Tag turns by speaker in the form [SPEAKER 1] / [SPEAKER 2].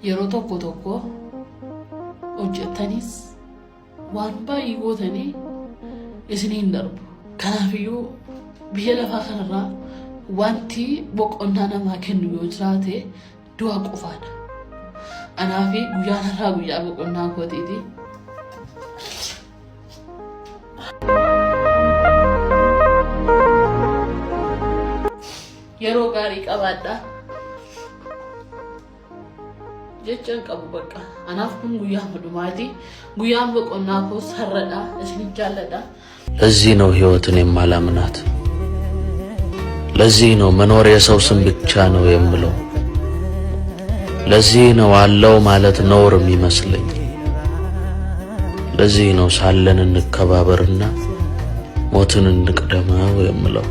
[SPEAKER 1] yeroo tokko hojjetanis waan baay'ee gootanii isiniin darbu. Kanaafiyyuu biyya lafaa kanarraa wanti boqonnaa namaa kennu yoo jiraate du'a qofaadha. Anaafi guyyaan irraa guyyaa boqonnaa kootiiti. Yeroo gaarii qabaadha. Jechaan qabu bakka. Anaaf kun guyyaa madumaati. Guyyaan boqonnaa koo sarradha. Isin jaalladha.
[SPEAKER 2] ለዚህ ነው ህይወትን የማላምናት። ለዚህ ነው መኖር የሰው ስም ብቻ ነው የምለው። ለዚህ ነው አለው ማለት ነውር የሚመስለኝ። ለዚህ ነው ሳለን እንከባበርና ሞትን እንቅደመው የምለው።